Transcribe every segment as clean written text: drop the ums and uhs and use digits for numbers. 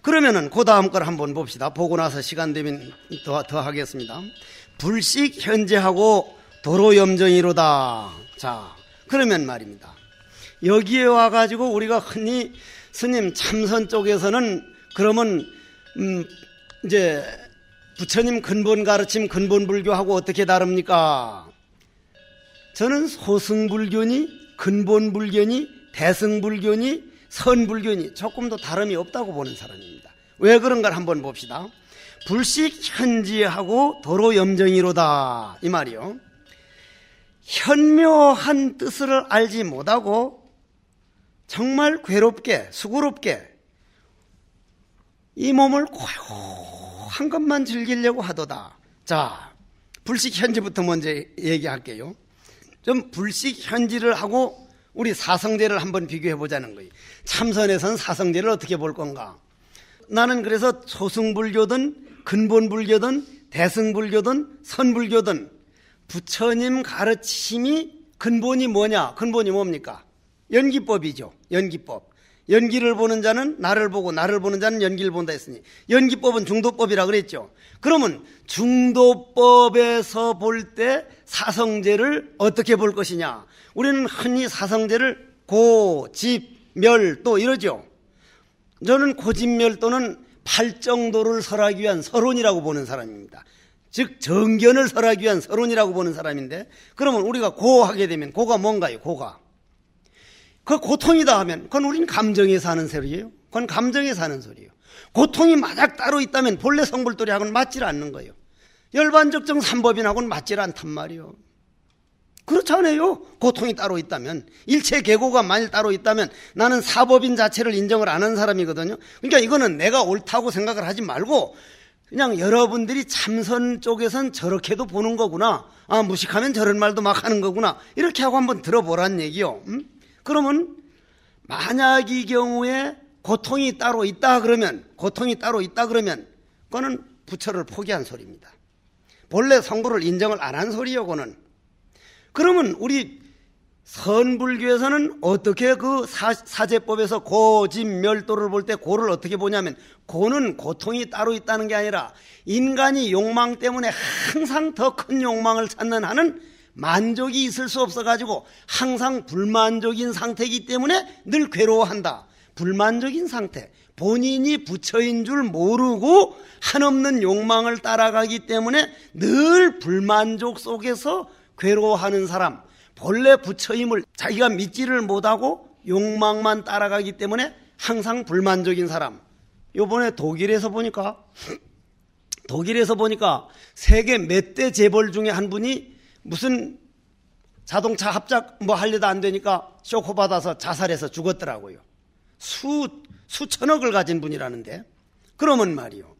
그러면은 그 다음 걸 한번 봅시다. 보고 나서 시간 되면 더 하겠습니다. 불식 현재하고 도로 염정이로다. 자, 그러면 말입니다. 여기에 와가지고 우리가 흔히 스님 참선 쪽에서는 그러면 이제 부처님 근본 가르침 근본 불교하고 어떻게 다릅니까? 저는 소승불교니 근본 불교니 대승불교니 선불교니 조금도 다름이 없다고 보는 사람입니다. 왜 그런가를 한번 봅시다. 불식 현지하고 도로 염정이로다 이 말이요. 현묘한 뜻을 알지 못하고 정말 괴롭게 수고롭게 이 몸을 고요한 것만 즐기려고 하도다. 자, 불식 현지부터 먼저 얘기할게요. 좀 불식 현지를 하고 우리 사성제를 한번 비교해 보자는 거예요. 참선에서는 사성제를 어떻게 볼 건가? 나는 그래서 소승불교든 근본불교든 대승불교든 선불교든 부처님 가르침이 근본이 뭐냐? 근본이 뭡니까? 연기법이죠. 연기법. 연기를 보는 자는 나를 보고 나를 보는 자는 연기를 본다 했으니 연기법은 중도법이라 그랬죠. 그러면 중도법에서 볼 때 사성제를 어떻게 볼 것이냐? 우리는 흔히 사성제를 고, 집, 멸, 도 이러죠. 저는 고집멸도는 팔정도를 설하기 위한 서론이라고 보는 사람입니다. 즉 정견을 설하기 위한 서론이라고 보는 사람인데, 그러면 우리가 고 하게 되면 고가 뭔가요? 고가 그 고통이다 하면 그건 우린 감정에 사는 소리예요. 그건 감정에 사는 소리예요. 고통이 만약 따로 있다면 본래 성불도리하고는 맞질 않는 거예요. 열반적정 삼법인하고는 맞질 않단 말이에요. 그렇잖아요. 고통이 따로 있다면, 일체 계고가 만일 따로 있다면 나는 사법인 자체를 인정을 안 하는 사람이거든요. 그러니까 이거는 내가 옳다고 생각을 하지 말고 그냥 여러분들이 참선 쪽에선 저렇게도 보는 거구나, 아 무식하면 저런 말도 막 하는 거구나, 이렇게 하고 한번 들어보란 얘기요. 그러면 만약 이 경우에 고통이 따로 있다 그러면 그거는 부처를 포기한 소리입니다. 본래 성불을 인정을 안 한 소리요. 그거는. 그러면 우리 선불교에서는 어떻게 그 사제법에서 고집멸도를 볼 때 고를 어떻게 보냐면, 고는 고통이 따로 있다는 게 아니라 인간이 욕망 때문에 항상 더 큰 욕망을 찾는 한은 만족이 있을 수 없어가지고 항상 불만족인 상태이기 때문에 늘 괴로워한다. 불만족인 상태, 본인이 부처인 줄 모르고 한없는 욕망을 따라가기 때문에 늘 불만족 속에서 괴로워하는 사람, 본래 부처임을 자기가 믿지를 못하고 욕망만 따라가기 때문에 항상 불만족인 사람. 요번에 독일에서 보니까 세계 몇 대 재벌 중에 한 분이 무슨 자동차 합작 뭐 하려다 안 되니까 쇼크 받아서 자살해서 죽었더라고요. 수천억을 가진 분이라는데. 그러면 말이요,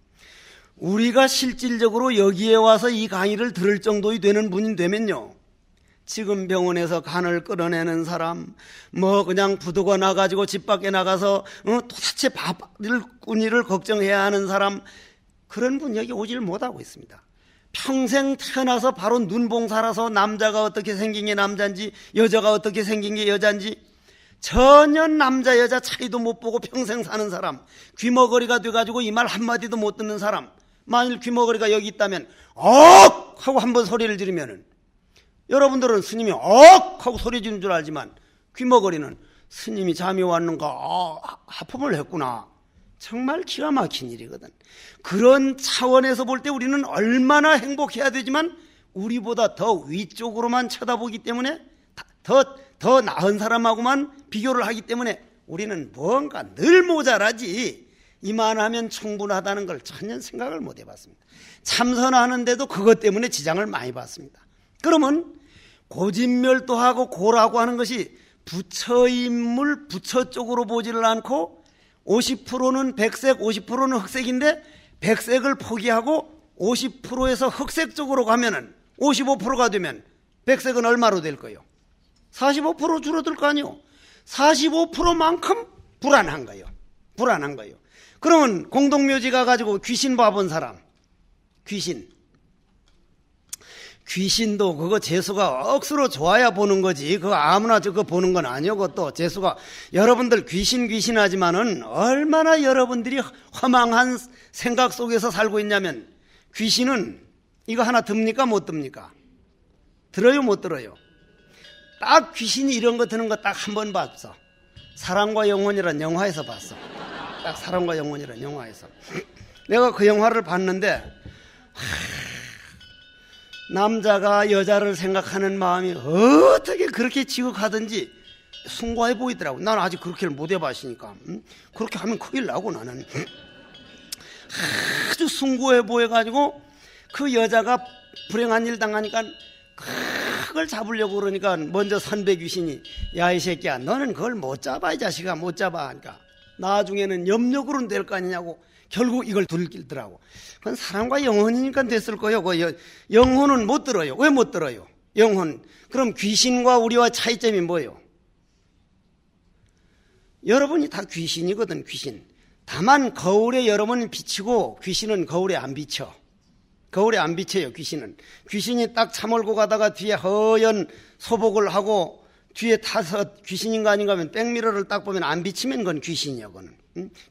우리가 실질적으로 여기에 와서 이 강의를 들을 정도이 되는 분이 되면요, 지금 병원에서 간을 끌어내는 사람, 뭐 그냥 부두가 나가지고 집 밖에 나가서 도대체 밥을 꾸니를 걱정해야 하는 사람, 그런 분 여기 오지를 못하고 있습니다. 평생 태어나서 바로 눈봉 살아서 남자가 어떻게 생긴 게 남자인지 여자가 어떻게 생긴 게 여자인지 전혀 남자 여자 차이도 못 보고 평생 사는 사람, 귀머거리가 돼가지고 이 말 한마디도 못 듣는 사람, 만일 귀머거리가 여기 있다면 억 하고 한번 소리를 지르면은, 여러분들은 스님이 억 하고 소리 지르는 줄 알지만 귀머거리는 스님이 잠이 왔는가, 하품을 했구나, 정말 기가 막힌 일이거든. 그런 차원에서 볼 때 우리는 얼마나 행복해야 되지만 우리보다 더 위쪽으로만 쳐다보기 때문에, 더 나은 사람하고만 비교를 하기 때문에 우리는 뭔가 늘 모자라지 이만하면 충분하다는 걸 전혀 생각을 못 해봤습니다. 참선하는데도 그것 때문에 지장을 많이 받습니다. 그러면 고집멸도하고 고라고 하는 것이 부처인물, 부처 쪽으로 보지를 않고 50%는 백색, 50%는 흑색인데 백색을 포기하고 50%에서 흑색 쪽으로 가면은 55%가 되면 백색은 얼마로 될 거예요? 45% 줄어들 거 아니요? 45%만큼 불안한 거예요. 불안한 거예요. 그러면 공동묘지 가가지고 귀신 봐본 사람, 귀신도 그거 재수가 억수로 좋아야 보는 거지. 그거 아무나 저거 보는 건 아니요. 그것도 재수가. 여러분들 귀신 하지만은 얼마나 여러분들이 허망한 생각 속에서 살고 있냐면, 귀신은 이거 하나 듭니까? 못 듭니까? 들어요? 못 들어요? 딱 귀신이 이런 거 드는 거 딱 한 번 봤어. 사랑과 영혼이란 영화에서 봤어. 딱 사랑과 영혼이란 영화에서. 내가 그 영화를 봤는데, 남자가 여자를 생각하는 마음이 어떻게 그렇게 지극하든지 숭고해 보이더라고. 나는 아직 그렇게를 못 해봤으니까. 그렇게 하면 큰일 나고 나는. 아주 숭고해 보여가지고 그 여자가 불행한 일 당하니까 그걸 잡으려고 그러니까 먼저 선배 귀신이, 야 이 새끼야 너는 그걸 못 잡아, 이 자식아 못 잡아 하니까 나중에는 염력으로는 될 거 아니냐고 결국 이걸 들기더라고. 그건 사랑과 영혼이니까 됐을 거예요. 그 영혼은 못 들어요. 왜 못 들어요? 영혼. 그럼 귀신과 우리와 차이점이 뭐예요? 여러분이 다 귀신이거든. 귀신. 다만 거울에 여러분은 비치고 귀신은 거울에 안 비쳐. 거울에 안 비쳐요. 귀신은. 귀신이 딱 차 몰고 가다가 뒤에 허연 소복을 하고 뒤에 타서 귀신인가 아닌가 하면 백미러를 딱 보면 안 비치면 그건 귀신이야. 그거는.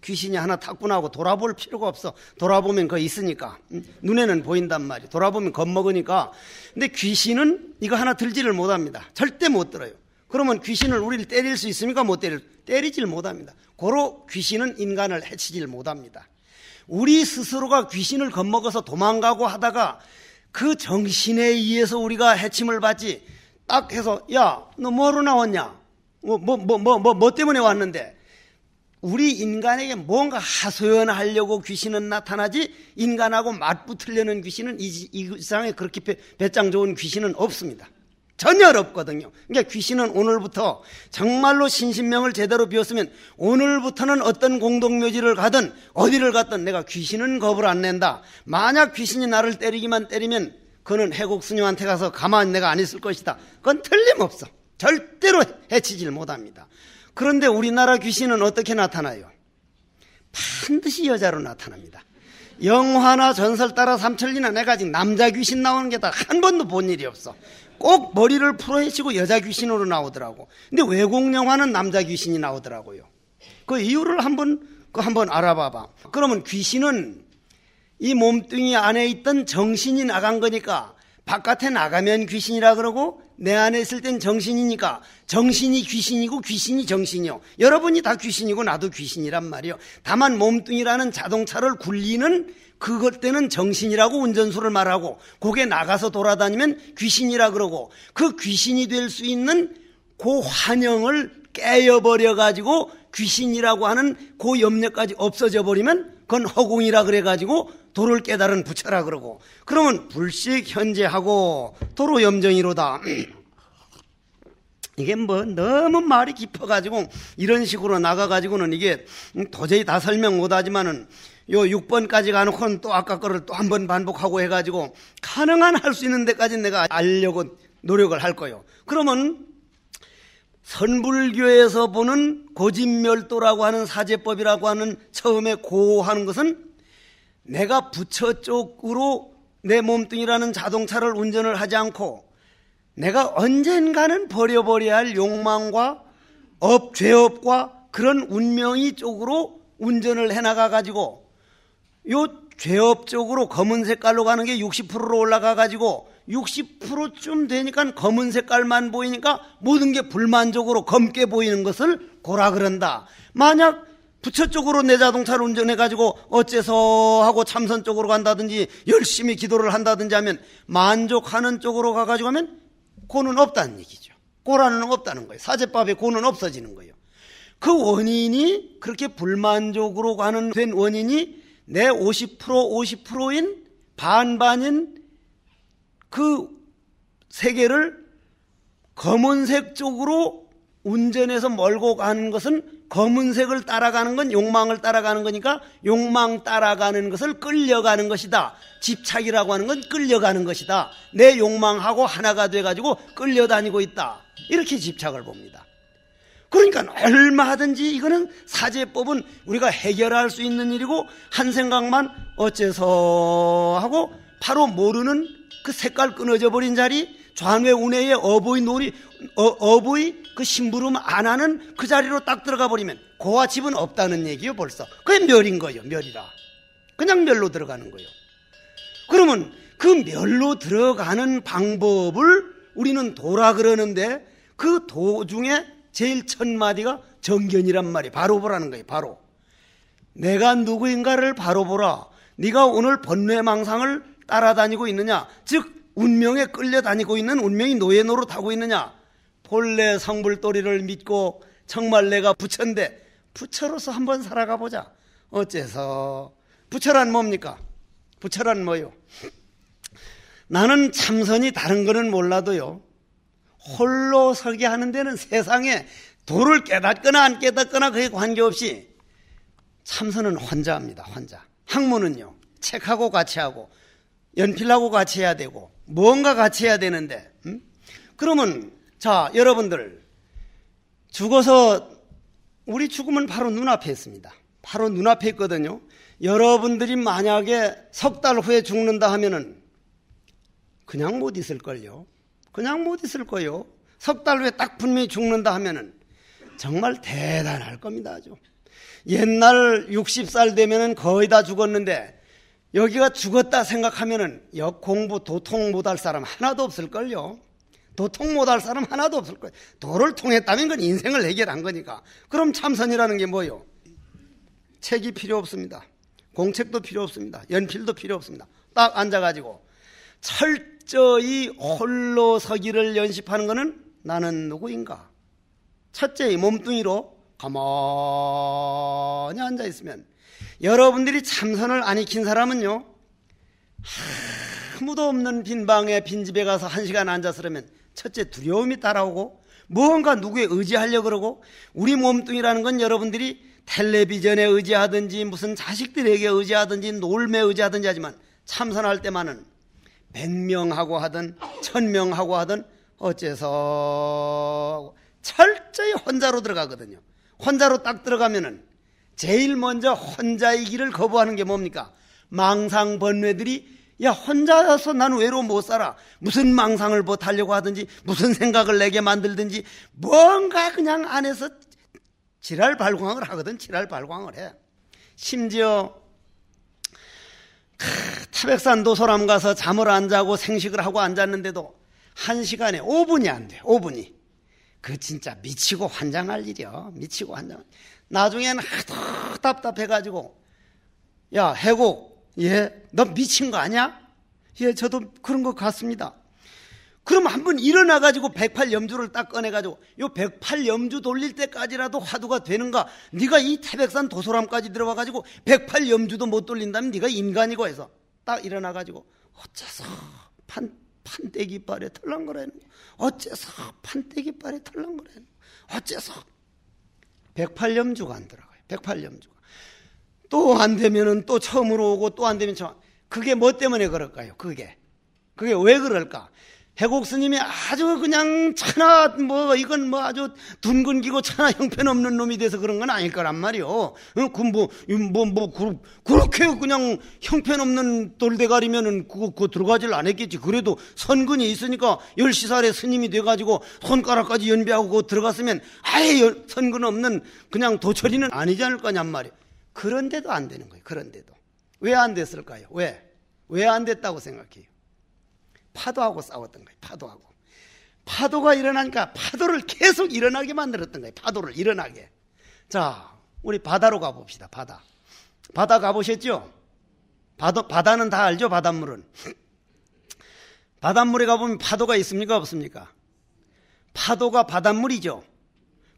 귀신이 하나 탔구나 하고 돌아볼 필요가 없어. 돌아보면 그거 있으니까. 눈에는 보인단 말이야. 돌아보면 겁먹으니까. 근데 귀신은 이거 하나 들지를 못합니다. 절대 못 들어요. 그러면 귀신을 우리를 때릴 수 있습니까? 못 때리질 못합니다. 고로 귀신은 인간을 해치질 못합니다. 우리 스스로가 귀신을 겁먹어서 도망가고 하다가 그 정신에 의해서 우리가 해침을 받지. 딱 해서 야 너 뭐하러 나왔냐? 뭐 때문에 왔는데? 우리 인간에게 뭔가 하소연하려고 귀신은 나타나지, 인간하고 맞붙으려는 귀신은 이 세상에 그렇게 배짱 좋은 귀신은 없습니다. 전혀 없거든요. 그러니까 귀신은 오늘부터 정말로 신신명을 제대로 비웠으면 오늘부터는 어떤 공동묘지를 가든 어디를 갔든 내가 귀신은 겁을 안 낸다. 만약 귀신이 나를 때리면 그는 해곡스님한테 가서 가만히 내가 안 있을 것이다. 그건 틀림없어. 절대로 해치질 못합니다. 그런데 우리나라 귀신은 어떻게 나타나요? 반드시 여자로 나타납니다. 영화나 전설 따라 삼천리나 내가 아직 남자 귀신 나오는 게 다 한 번도 본 일이 없어. 꼭 머리를 풀어헤치고 여자 귀신으로 나오더라고. 근데 외국 영화는 남자 귀신이 나오더라고요. 그 이유를 한번 알아봐봐. 그러면 귀신은 이 몸뚱이 안에 있던 정신이 나간 거니까 바깥에 나가면 귀신이라 그러고 내 안에 있을 땐 정신이니까 정신이 귀신이고 귀신이 정신이요. 여러분이 다 귀신이고 나도 귀신이란 말이요. 다만 몸뚱이라는 자동차를 굴리는 그것 때는 정신이라고 운전수를 말하고 거기에 나가서 돌아다니면 귀신이라 그러고 그 귀신이 될 수 있는 그 환영을 깨어버려 가지고 귀신이라고 하는 그 염려까지 없어져 버리면 그건 허공이라 그래 가지고 도를 깨달은 부처라 그러고 그러면 불식 현재하고 도로 염정이로다. 이게 뭐 너무 말이 깊어가지고 이런 식으로 나가가지고는 이게 도저히 다 설명 못하지만은 요 6번까지 가놓고는 또 아까 거를 또 한 번 반복하고 해가지고 가능한 할 수 있는 데까지 내가 알려고 노력을 할 거예요. 그러면 선불교에서 보는 고진멸도라고 하는 사제법이라고 하는 처음에 고하는 것은 내가 부처 쪽으로 내 몸뚱이라는 자동차를 운전을 하지 않고 내가 언젠가는 버려버려야 할 욕망과 죄업과 그런 운명이 쪽으로 운전을 해나가 가지고 요 죄업 쪽으로 검은 색깔로 가는 게 60%로 올라가 가지고 60%쯤 되니까 검은 색깔만 보이니까 모든 게 불만족으로 검게 보이는 것을 고라 그런다. 만약 부처 쪽으로 내 자동차를 운전해 가지고 어째서 하고 참선 쪽으로 간다든지 열심히 기도를 한다든지 하면 만족하는 쪽으로 가가지고 하면 고는 없다는 얘기죠. 고라는 없다는 거예요. 사제법에 고는 없어지는 거예요. 그 원인이 그렇게 불만족으로 가는 된 원인이 내 50%인 반반인 그 세계를 검은색 쪽으로 운전해서 몰고 가는 것은 검은색을 따라가는 건 욕망을 따라가는 거니까 욕망 따라가는 것을 끌려가는 것이다. 집착이라고 하는 건 끌려가는 것이다. 내 욕망하고 하나가 돼가지고 끌려다니고 있다. 이렇게 집착을 봅니다. 그러니까 얼마든지 이거는 사제법은 우리가 해결할 수 있는 일이고 한 생각만 어째서 하고 바로 모르는 그 색깔 끊어져 버린 자리, 좌뇌 우뇌의 어부의 그 심부름 안 하는 그 자리로 딱 들어가 버리면 고와 집은 없다는 얘기요. 벌써 그게 멸인 거예요. 멸이라. 그냥 멸로 들어가는 거예요. 그러면 그 멸로 들어가는 방법을 우리는 도라 그러는데, 그 도 중에 제일 첫 마디가 정견이란 말이 바로 보라는 거예요. 바로. 내가 누구인가를 바로 보라. 네가 오늘 번뇌망상을 따라다니고 있느냐, 즉 운명에 끌려다니고 있는, 운명이 노예 노릇하고 있느냐. 본래 성불도리를 믿고 정말 내가 부처인데 부처로서 한번 살아가 보자. 어째서? 부처란 뭡니까? 부처란 뭐요? 나는 참선이 다른 거는 몰라도요, 홀로 서게 하는 데는 세상에 도를 깨닫거나 안 깨닫거나 그에 관계없이 참선은 혼자 합니다. 혼자. 학문은요, 책하고 같이 하고 연필하고 같이 해야 되고 뭔가 같이 해야 되는데, 그러면 자, 여러분들 죽어서, 우리 죽음은 바로 눈앞에 있습니다. 바로 눈앞에 있거든요. 여러분들이 만약에 석 달 후에 죽는다 하면은 그냥 못 있을걸요. 그냥 못 있을 거요. 석 달 후에 딱 분명히 죽는다 하면은 정말 대단할 겁니다. 아주. 옛날 60살 되면은 거의 다 죽었는데 여기가 죽었다 생각하면은 공부 도통 못할 사람 하나도 없을걸요. 도통 못할 사람 하나도 없을 거예요. 도를 통했다면 그건 인생을 해결한 거니까. 그럼 참선이라는 게 뭐요? 책이 필요 없습니다. 공책도 필요 없습니다. 연필도 필요 없습니다. 딱 앉아가지고 철저히 홀로 서기를 연습하는 것은 나는 누구인가? 첫째, 몸뚱이로 가만히 앉아있으면, 여러분들이 참선을 안 익힌 사람은요, 아무도 없는 빈 방에 빈집에 가서 1시간 앉아서 그러면 첫째 두려움이 따라오고, 무언가 누구에 의지하려고 그러고, 우리 몸뚱이라는 건 여러분들이 텔레비전에 의지하든지 무슨 자식들에게 의지하든지 놀매 의지하든지 하지만 참선할 때만은 100명하고 하든 1000명하고 하든 어째서 철저히 혼자로 들어가거든요. 혼자로 딱 들어가면은 제일 먼저 혼자의 길을 거부하는 게 뭡니까? 망상 번뇌들이, 야, 혼자서 나는 외로워 못 살아. 무슨 망상을 하려고 하든지 무슨 생각을 내게 만들든지 뭔가 그냥 안에서 지랄 발광을 하거든. 지랄 발광을 해. 심지어 타백산 도소람 가서 잠을 안 자고 생식을 하고 앉았는데도 1시간에 5분이 안 돼. 5분이. 그 진짜 미치고 환장할 일이야. 미치고 환장. 나중에는 하도 답답해가지고, 야, 해곡, 예, 너 미친 거 아니야? 예, 저도 그런 것 같습니다. 그럼 한번 일어나가지고 108염주를 딱 꺼내가지고 요 108염주 돌릴 때까지라도 화두가 되는가? 네가 이 태백산 도소람까지 들어와가지고 108염주도 못 돌린다면 네가 인간이고 해서 딱 일어나가지고 어째서 판때기빨에 털렁거리는, 어째서 판때기빨에 털렁거리는, 어째서 108염주가 안 들어가요. 108염주가 또 안 되면은 또 처음으로 오고 또 안 되면 처음. 그게 뭐 때문에 그럴까요? 그게 왜 그럴까? 해곡 스님이 아주 그냥 천하 이건 아주 둔근기고 천하 형편없는 놈이 돼서 그런 건 아닐 거란 말이요. 그렇게 그냥 형편없는 돌대가리면은 그거 들어가질 않았겠지. 그래도 선근이 있으니까 10시살에 스님이 돼가지고 손가락까지 연비하고 그거 들어갔으면 아예 선근 없는 그냥 도처리는 아니지 않을 거냔 말이에요. 그런데도 안 되는 거예요. 그런데도. 왜 안 됐을까요? 왜 안 됐다고 생각해요? 파도하고 싸웠던 거예요. 파도가 일어나니까 파도를 계속 일어나게 만들었던 거예요. 파도를 일어나게. 자, 우리 바다로 가봅시다. 바다 가보셨죠? 바다는 다 알죠? 바닷물은. 바닷물에 가보면 파도가 있습니까? 없습니까? 파도가 바닷물이죠.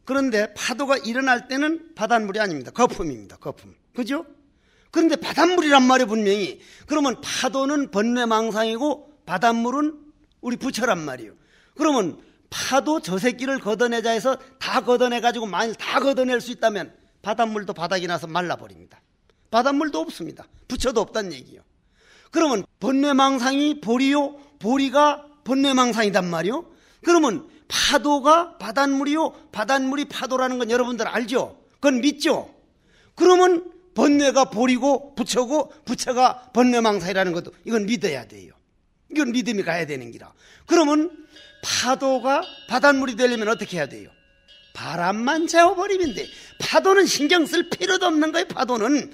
그런데 파도가 일어날 때는 바닷물이 아닙니다. 거품입니다. 거품. 그죠? 그런데 바닷물이란 말이 분명히, 그러면 파도는 번뇌망상이고 바닷물은 우리 부처란 말이에요. 그러면 파도 저 새끼를 걷어내자 해서 다 걷어내가지고 만일 다 걷어낼 수 있다면 바닷물도 바닥이 나서 말라버립니다. 바닷물도 없습니다. 부처도 없다는 얘기예요. 그러면 번뇌망상이 보리요, 보리가 번뇌망상이단 말이요. 그러면 파도가 바닷물이요, 바닷물이 파도라는 건 여러분들 알죠? 그건 믿죠? 그러면 번뇌가 보리고 부처고 부처가 번뇌망상이라는 것도 이건 믿어야 돼요. 이건 믿음이 가야 되는 기라. 그러면 파도가 바닷물이 되려면 어떻게 해야 돼요? 바람만 재워버리면 돼. 파도는 신경 쓸 필요도 없는 거예요. 파도는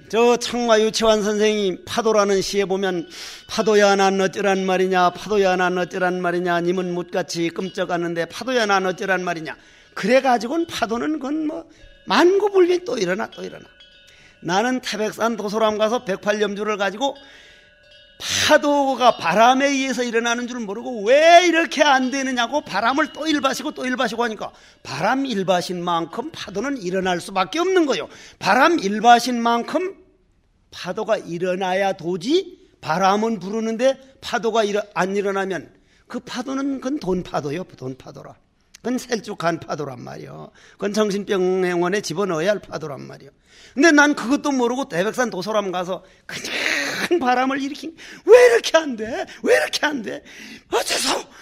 저 청마 유치환 선생이 파도라는 시에 보면 파도야 난 어쩌란 말이냐, 파도야 난 어쩌란 말이냐, 님은 묻같이 끔쩍하는데 파도야 난 어쩌란 말이냐. 그래가지고는 파도는 그건 뭐 만고불변 또 일어나 또 일어나. 나는 태백산 도소람 가서 108염주를 가지고 파도가 바람에 의해서 일어나는 줄 모르고 왜 이렇게 안 되느냐고 바람을 또 일바시고 또 일바시고 하니까 바람 일바신 만큼 파도는 일어날 수밖에 없는 거예요. 바람 일바신 만큼 파도가 일어나야 도지. 바람은 부르는데 파도가 안 일어나면 그 파도는 그건 돈파도요. 돈파도라. 그건 셀쭉한 파도란 말이요. 그건 정신병원에 집어넣어야 할 파도란 말이요. 근데 난 그것도 모르고 태백산 도소람 가서 그냥 바람을 일으킨, 왜 이렇게 안 돼? 왜 이렇게 안 돼?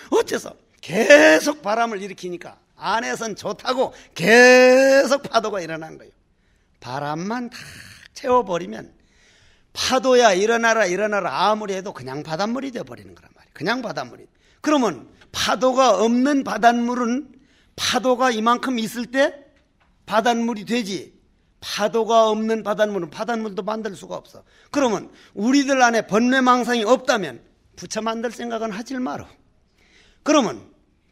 어째서? 계속 바람을 일으키니까 안에선 좋다고 계속 파도가 일어난 거예요. 바람만 다 채워버리면 파도야 일어나라 아무리 해도 그냥 바닷물이 되어버리는 거란 말이에요. 그냥 바닷물이. 그러면 파도가 없는 바닷물은 파도가 이만큼 있을 때 바닷물이 되지, 파도가 없는 바닷물은 바닷물도 만들 수가 없어. 그러면 우리들 안에 번뇌망상이 없다면 부처 만들 생각은 하질 마라. 그러면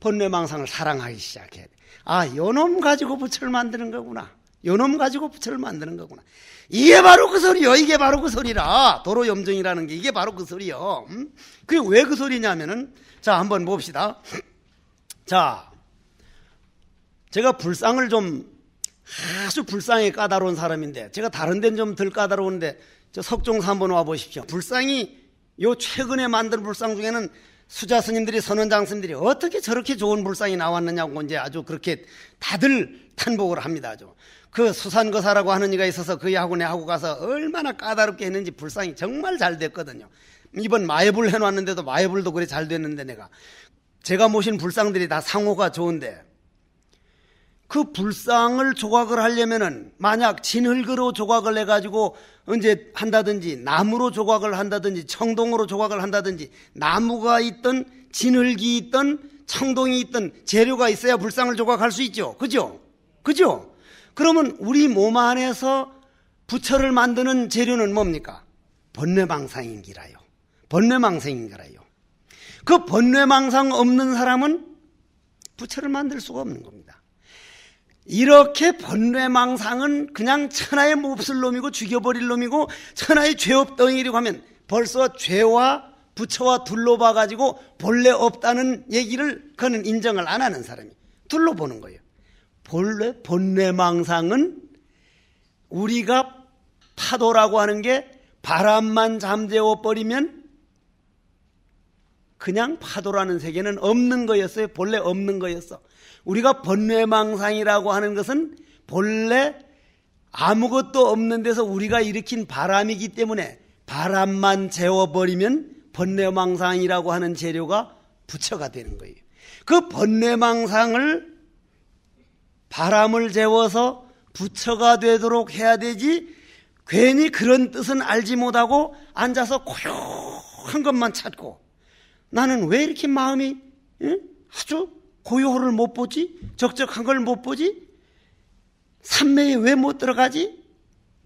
번뇌망상을 사랑하기 시작해야 돼. 아, 요놈 가지고 부처를 만드는 거구나. 요놈 가지고 부처를 만드는 거구나. 이게 바로 그 소리요. 이게 바로 그 소리라. 도로염증이라는 게 이게 바로 그 소리요. 그게 왜 그 소리냐면은, 자, 한번 봅시다. 자, 제가 불상을 좀 아주 불상이 까다로운 사람인데, 제가 다른 데는 좀 덜 까다로운데 저 석종사 한번 와보십시오. 불상이 요 최근에 만든 불상 중에는 수자 스님들이, 선원장 스님들이 어떻게 저렇게 좋은 불상이 나왔느냐고 이제 아주 그렇게 다들 탄복을 합니다. 아주 그 수산거사라고 하는 이가 있어서 그 학원에 하고 가서 얼마나 까다롭게 했는지 불상이 정말 잘 됐거든요. 이번 마애불 해놨는데도 마애불도 그래 잘 됐는데, 제가 모신 불상들이 다 상호가 좋은데, 그 불상을 조각을 하려면은 만약 진흙으로 조각을 해가지고 언제 한다든지, 나무로 조각을 한다든지, 청동으로 조각을 한다든지, 나무가 있던 진흙이 있던 청동이 있던 재료가 있어야 불상을 조각할 수 있죠. 그죠? 그러면 우리 몸 안에서 부처를 만드는 재료는 뭡니까? 번뇌망상인기라요. 번뇌망상인기라요. 그 번뇌망상 없는 사람은 부처를 만들 수가 없는 겁니다. 이렇게 번뇌망상은 그냥 천하의 몹쓸 놈이고 죽여버릴 놈이고 천하의 죄업덩이라고 하면 벌써 죄와 부처와 둘러봐가지고 본래 없다는 얘기를 그는 인정을 안 하는 사람이 둘러보는 거예요. 본래 번뇌망상은 우리가 파도라고 하는 게 바람만 잠재워버리면 그냥 파도라는 세계는 없는 거였어요. 본래 없는 거였어. 우리가 번뇌망상이라고 하는 것은 본래 아무것도 없는 데서 우리가 일으킨 바람이기 때문에 바람만 재워버리면 번뇌망상이라고 하는 재료가 부처가 되는 거예요. 그 번뇌망상을 바람을 재워서 부처가 되도록 해야 되지, 괜히 그런 뜻은 알지 못하고 앉아서 고요한 것만 찾고, 나는 왜 이렇게 마음이 아주 고요를 못 보지? 적적한 걸 못 보지? 삼매에 왜 못 들어가지?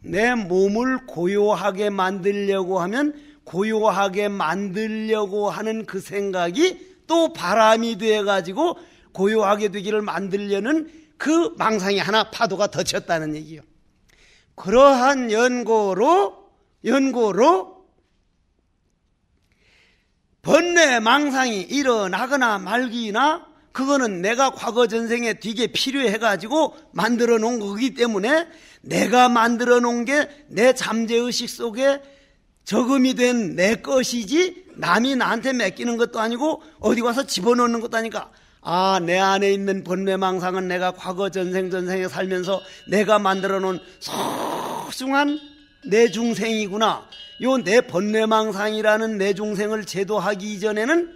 내 몸을 고요하게 만들려고 하면 고요하게 만들려고 하는 그 생각이 또 바람이 돼가지고 고요하게 되기를 만들려는 그 망상이 하나 파도가 더 쳤다는 얘기요. 그러한 연고로 번뇌 망상이 일어나거나 말기나 그거는 내가 과거 전생에 되게 필요해가지고 만들어 놓은 거기 때문에 내가 만들어 놓은 게 내 잠재의식 속에 적음이 된 내 것이지 남이 나한테 맡기는 것도 아니고 어디 가서 집어넣는 것도 아니까, 아, 내 안에 있는 번뇌망상은 내가 과거 전생에 살면서 내가 만들어 놓은 소중한 내 중생이구나. 요 내 번뇌망상이라는 내 중생을 제도하기 이전에는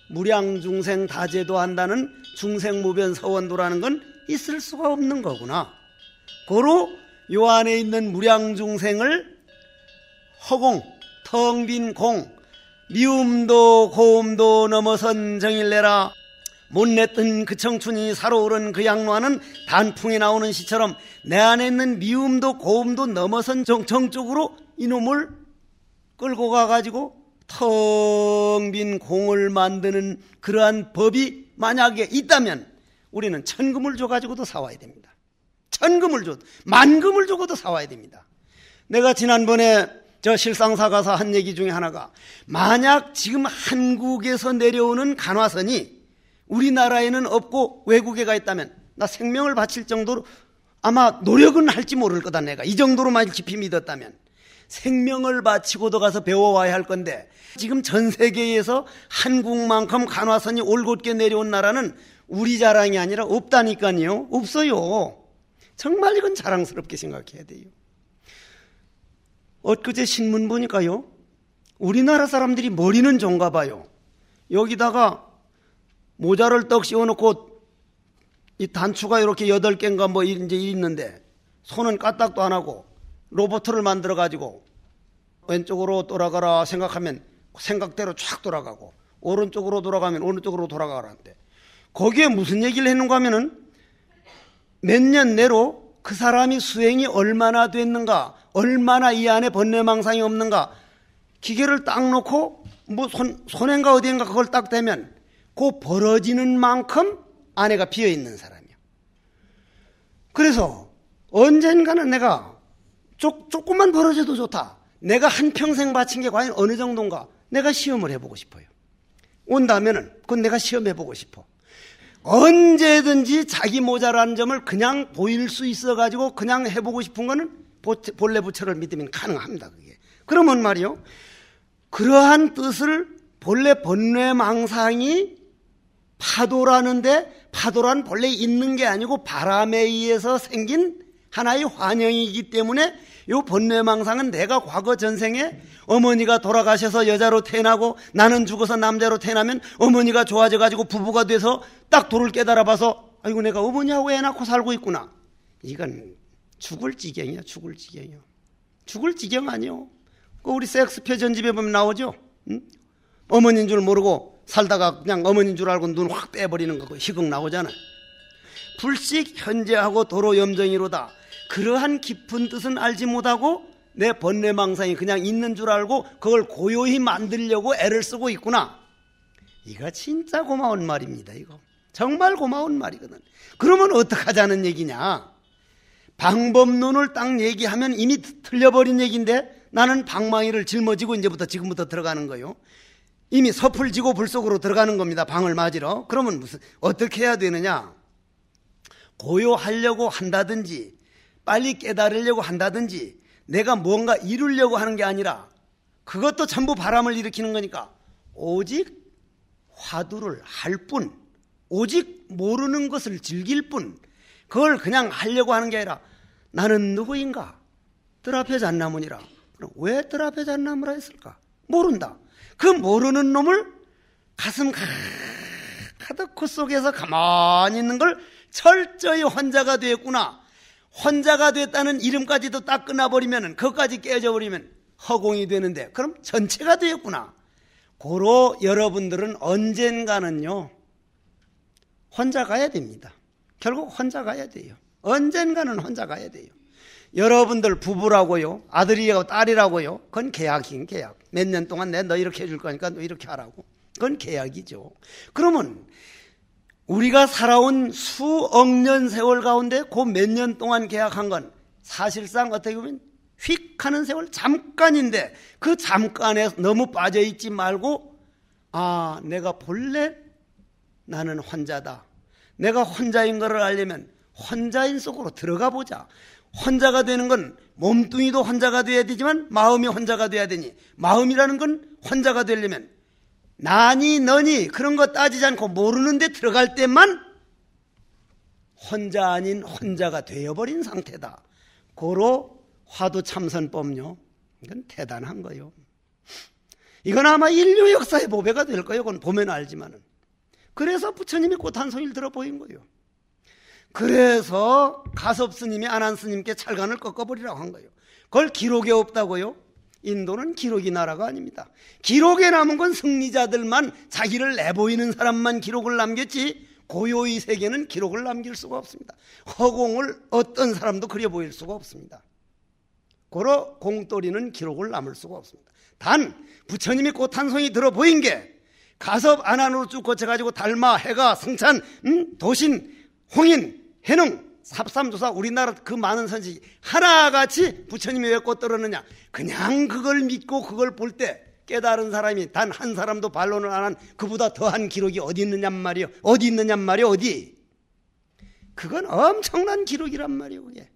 무량중생 다 제도한다는 중생무변 서원도라는 건 있을 수가 없는 거구나. 고로 요 안에 있는 무량중생을 허공, 텅 빈 공, 미움도 고움도 넘어선 정일내라. 못내 뜬 그 청춘이 살아오른 그 양로하는 단풍이 나오는 시처럼 내 안에 있는 미움도 고움도 넘어선 정적으로 이놈을 끌고 가가지고 텅 빈 공을 만드는 그러한 법이 만약에 있다면 우리는 천금을 줘가지고도 사와야 됩니다. 천금을 줘, 만금을 주고도 사와야 됩니다. 내가 지난번에 저 실상사 가서 한 얘기 중에 하나가, 만약 지금 한국에서 내려오는 간화선이 우리나라에는 없고 외국에 가 있다면 나 생명을 바칠 정도로 아마 노력은 할지 모를 거다. 내가 이 정도로만 깊이 믿었다면 생명을 바치고도 가서 배워와야 할 건데, 지금 전 세계에서 한국만큼 간화선이 올곧게 내려온 나라는 우리 자랑이 아니라 없다니까요. 없어요. 정말 이건 자랑스럽게 생각해야 돼요. 엊그제 신문 보니까요, 우리나라 사람들이 머리는 좋은가 봐요. 여기다가 모자를 떡 씌워놓고 이 단추가 이렇게 8개인가 뭐 이제 있는데 손은 까딱도 안 하고 로봇을 만들어 가지고 왼쪽으로 돌아가라 생각하면 생각대로 쫙 돌아가고, 오른쪽으로 돌아가면 오른쪽으로 돌아가라는데, 거기에 무슨 얘기를 했는가 하면은 몇 년 내로 그 사람이 수행이 얼마나 됐는가, 얼마나 이 안에 번뇌망상이 없는가, 기계를 딱 놓고 뭐 손인가 어디인가 그걸 딱 대면 그 벌어지는 만큼 안에가 비어있는 사람이야. 그래서 언젠가는 내가 조금만 벌어져도 좋다, 내가 한평생 바친 게 과연 어느 정도인가, 내가 시험을 해보고 싶어요. 온다면은 그건 내가 시험해보고 싶어. 언제든지 자기 모자란 점을 그냥 보일 수 있어가지고 그냥 해보고 싶은 거는 본래 부처를 믿으면 가능합니다. 그게. 그러면 말이요, 그러한 뜻을 본래 번뇌망상이 파도라는데, 파도란 본래 있는 게 아니고 바람에 의해서 생긴 하나의 환영이기 때문에 이 번뇌망상은 내가 과거 전생에 어머니가 돌아가셔서 여자로 태어나고 나는 죽어서 남자로 태어나면 어머니가 좋아져 가지고 부부가 돼서 딱 도를 깨달아 봐서 아이고 내가 어머니하고 애 낳고 살고 있구나. 이건 죽을 지경이야. 죽을 지경이야. 죽을 지경 아니요. 우리 섹스피어 전집에 보면 나오죠. 응? 어머니인 줄 모르고 살다가 그냥 어머니인 줄 알고 눈 확 빼버리는 거 희극 나오잖아. 불식 현재하고 도로 염정이로다. 그러한 깊은 뜻은 알지 못하고 내 번뇌망상이 그냥 있는 줄 알고 그걸 고요히 만들려고 애를 쓰고 있구나. 이거 진짜 고마운 말입니다. 이거 정말 고마운 말이거든. 그러면 어떡하자는 얘기냐. 방법론을 딱 얘기하면 이미 틀려버린 얘기인데 나는 방망이를 짊어지고 지금부터 들어가는 거요. 이미 섭을 지고 불 속으로 들어가는 겁니다. 방을 맞으러. 그러면 어떻게 해야 되느냐. 고요하려고 한다든지 빨리 깨달으려고 한다든지 내가 뭔가 이루려고 하는 게 아니라 그것도 전부 바람을 일으키는 거니까 오직 화두를 할 뿐, 오직 모르는 것을 즐길 뿐, 그걸 그냥 하려고 하는 게 아니라 나는 누구인가? 뜰 앞에 잣나무니라. 그럼 왜 뜰 앞에 잣나무라 했을까? 모른다. 그 모르는 놈을 가슴 가득 코 속에서 가만히 있는 걸 철저히 혼자가 되었구나. 혼자가 됐다는 이름까지도 딱 끊어버리면, 그것까지 깨져버리면 허공이 되는데 그럼 전체가 되었구나. 고로 여러분들은 언젠가는요 혼자 가야 됩니다. 결국 혼자 가야 돼요. 언젠가는 혼자 가야 돼요. 여러분들 부부라고요, 아들이고 딸이라고요, 그건 계약인 계약. 몇 년 동안 내가 너 이렇게 해줄 거니까 너 이렇게 하라고. 그건 계약이죠. 그러면 우리가 살아온 수억 년 세월 가운데 그 몇 년 동안 계약한 건 사실상 어떻게 보면 휙 하는 세월 잠깐인데, 그 잠깐에 너무 빠져있지 말고 아, 내가 본래 나는 혼자다. 내가 혼자인 것을 알려면 혼자인 속으로 들어가 보자. 혼자가 되는 건 몸뚱이도 혼자가 돼야 되지만 마음이 혼자가 돼야 되니, 마음이라는 건 혼자가 되려면 나니 너니 그런 거 따지지 않고 모르는 데 들어갈 때만 혼자 아닌 혼자가 되어버린 상태다. 고로 화두참선법요. 이건 대단한 거요. 이건 아마 인류 역사의 보배가 될 거예요. 그건 보면 알지만은. 그래서 부처님이 꽃 한 송이를 들어 보인 거예요. 그래서 가섭스님이 안한스님께 찰간을 꺾어버리라고 한 거예요. 그걸 기록에 없다고요? 인도는 기록이 나라가 아닙니다. 기록에 남은 건 승리자들만, 자기를 내보이는 사람만 기록을 남겼지 고요의 세계는 기록을 남길 수가 없습니다. 허공을 어떤 사람도 그려 보일 수가 없습니다. 고로 공돌이는 기록을 남을 수가 없습니다. 단 부처님이 꽃 한 송이 들어 보인 게 가섭 안안으로 쭉 거쳐가지고 달마, 해가, 승찬, 도신, 홍인, 해능, 삽삼조사, 우리나라 그 많은 선지 하나같이 부처님이 왜 꽃 들었느냐, 그냥 그걸 믿고 그걸 볼 때 깨달은 사람이 단 한 사람도 반론을 안 한 그보다 더한 기록이 어디 있느냔 말이요. 어디 있느냔 말이요. 어디? 그건 엄청난 기록이란 말이요. 그게.